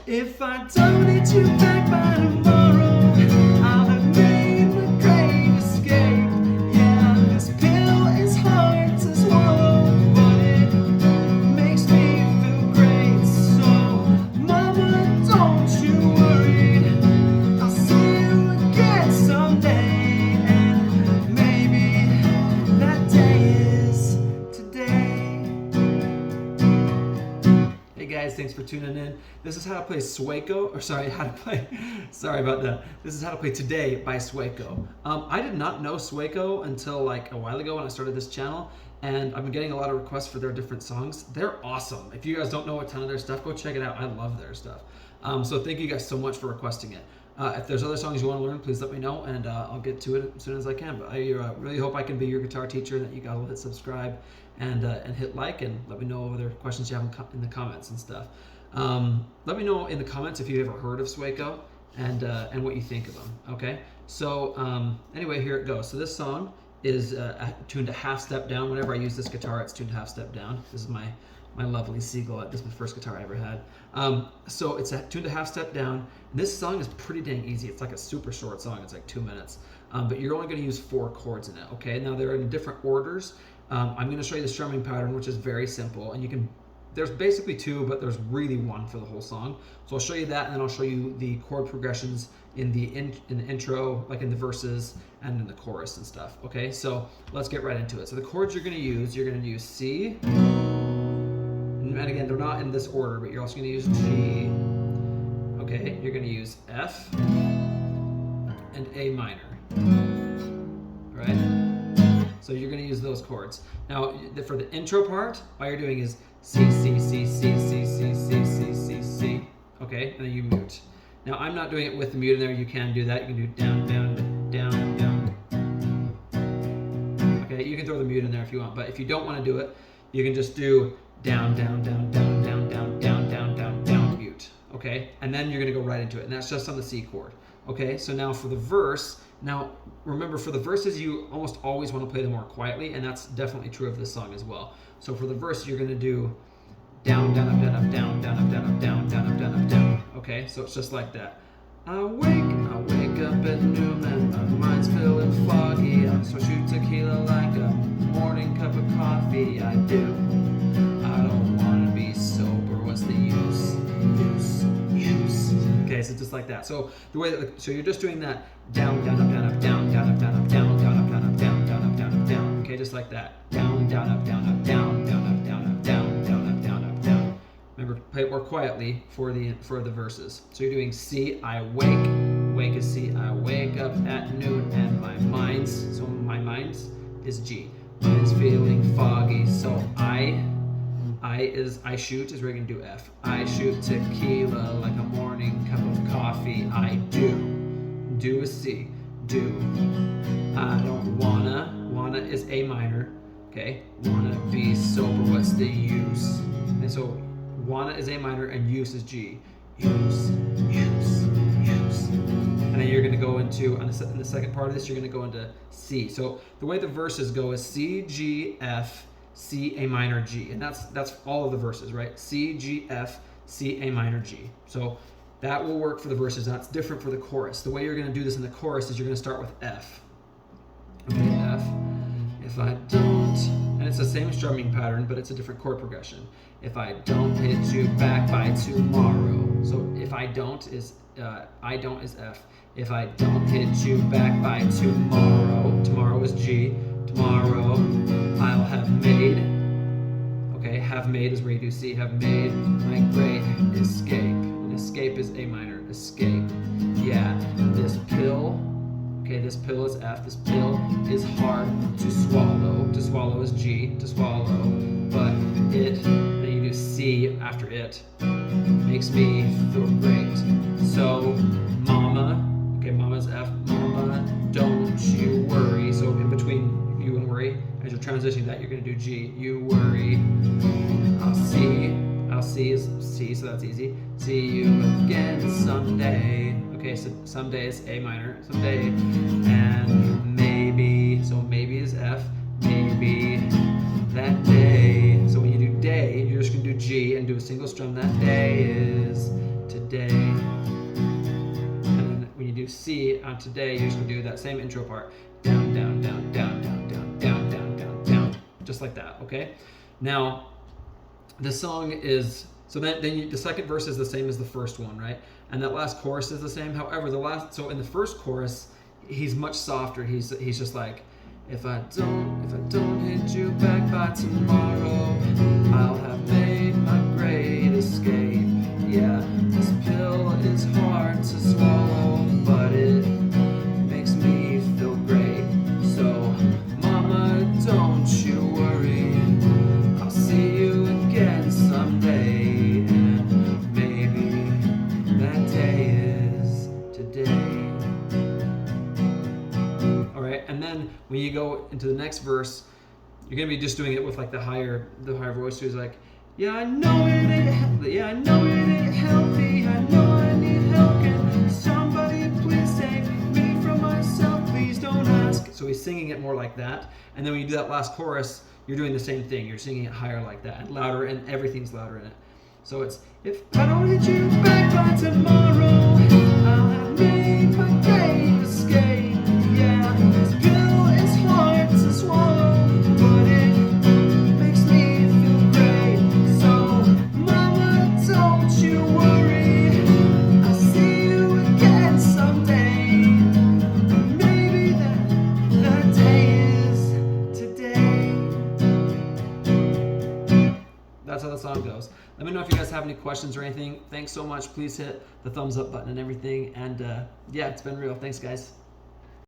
If I don't hit you back by tomorrow, I'll have made the great escape. Yeah, this pill is hard to swallow, but it makes me feel great. So, mama, don't you worry, I'll see you again someday, and maybe that day is today. Hey guys, thanks for tuning in. This is how to play Sueco, sorry about that. This is how to play Today by Sueco. I did not know Sueco until like a while ago when I started this channel, and I've been getting a lot of requests for their different songs. They're awesome. If you guys don't know a ton of their stuff, go check it out. I love their stuff. So thank you guys so much for requesting it. If there's other songs you want to learn, please let me know, and I'll get to it as soon as I can. But I really hope I can be your guitar teacher, and that you guys will hit subscribe and hit like, and let me know other questions you have in the comments and stuff. Let me know in the comments if you've ever heard of Sueco and what you think of them. Okay, so anyway, here it goes. So this song is tuned to half step down. Whenever I use this guitar, it's tuned to half step down. This is my lovely Seagull. This is my first guitar I ever had. So it's tuned to half step down. This song is pretty dang easy. It's like a super short song. It's like 2 minutes. But you're only going to use 4 chords in it. Okay, now they're in different orders. I'm going to show you the strumming pattern, which is very simple, and you can. There's basically 2, but there's really 1 for the whole song. So I'll show you that, and then I'll show you the chord progressions in the intro, like in the verses and in the chorus and stuff. Okay, so let's get right into it. So the chords you're going to use C, and again, they're not in this order, but you're also going to use G. Okay, you're going to use F and A minor. All right. So you're going to use those chords. Now, for the intro part, all you're doing is C, C, C, C, C, C, C, C, C, C. Okay, and then you mute. Now, I'm not doing it with the mute in there. You can do that. You can do down, down, down, down. Okay, you can throw the mute in there if you want, but if you don't want to do it, you can just do down, down, down, down, down, down, down, down, down, down, mute. Okay, and then you're going to go right into it, and that's just on the C chord. Okay, so now for the verse. Now, remember, for the verses, you almost always want to play them more quietly, and that's definitely true of this song as well. So for the verse, you're going to do down, down, up, down, up, down, down, up, down, up, down, down, up, down, up, down. Okay, so it's just like that. I wake up at noon, and my mind's feeling foggy. So I shoot tequila like a morning cup of coffee. I do. I don't want to be sober. What's the use? Okay, so just like that. So the way that, so you're just doing that down, down, up, down, up, down, down, up, down, up, down, down, up, down, up, down, down, up, down, up, down. Okay, just like that. Down, down, up, down, up, down, down, up, down, up, down, down, up, down, up, down. Remember, play it more quietly for the verses. So you're doing C, I wake. Wake is C. I wake up at noon, and my mind's is G. Mind's feeling foggy, so I shoot is where you're gonna do F. I shoot tequila like a morning cup of coffee. I do. Do is C. Do. I don't wanna. Wanna is A minor. Okay. Wanna be sober. What's the use? And so wanna is A minor and use is G. Use. And then you're gonna go into in the second part of this. You're gonna go into C. So the way the verses go is C, G, F. C, A minor, G, and that's all of the verses, right? C, G, F, C, A minor, G. So that will work for the verses. That's different for the chorus. The way you're going to do this in the chorus is you're going to start with F. Okay, F. If I don't, and it's the same strumming pattern, but it's a different chord progression. If I don't hit you back by tomorrow. So if I don't is I don't is F. If I don't hit you back by tomorrow, tomorrow is G. Tomorrow I'll have made. Okay, have made is where you do C. Have made my great escape. And escape is A minor. Escape. Yeah, this pill. Okay, this pill is F. This pill is hard to swallow. To swallow is G. To swallow. But it, then you do C after it. Makes me feel great. So, mama. Okay, mama's F. Mama, don't you worry. So in between you and worry, as you're transitioning that, you're going to do G. You worry. I'll see is C, so that's easy. See you again someday. Okay, so someday is A minor. Someday. And maybe, so maybe is F. Maybe that day. So when you do day, you're just going to do G and do a single strum. That day is today. C on today, you're just gonna do that same intro part. Down, down, down, down, down, down, down, down, down, down. Just like that, okay? Now, the song is, so then the second verse is the same as the first one, right? And that last chorus is the same. However, so in the first chorus, he's much softer. He's just like, if I don't hit you back by tomorrow, I'll have made my great escape. Yeah, this pill is hard to swallow, but it makes me feel great. So, mama, don't you worry, I'll see you again someday, and maybe that day is today. All right, and then when you go into the next verse, you're gonna be just doing it with like the higher voice. So he's like, yeah, I know it ain't healthy. Yeah, I know it ain't healthy. I know I need help. Can somebody please save me from myself? Please don't ask. So he's singing it more like that. And then when you do that last chorus, you're doing the same thing. You're singing it higher like that, and louder, and everything's louder in it. So it's, if I don't hit you back by tomorrow, I'll have made my great escape. Yeah, this pill is hard to swallow, but it makes me feel great. So, mama, don't you worry, I'll see you again someday. Maybe that day is today. That's how the song goes. Let me know if you guys have any questions or anything. Thanks so much. Please hit the thumbs up button and everything. And yeah, it's been real. Thanks, guys.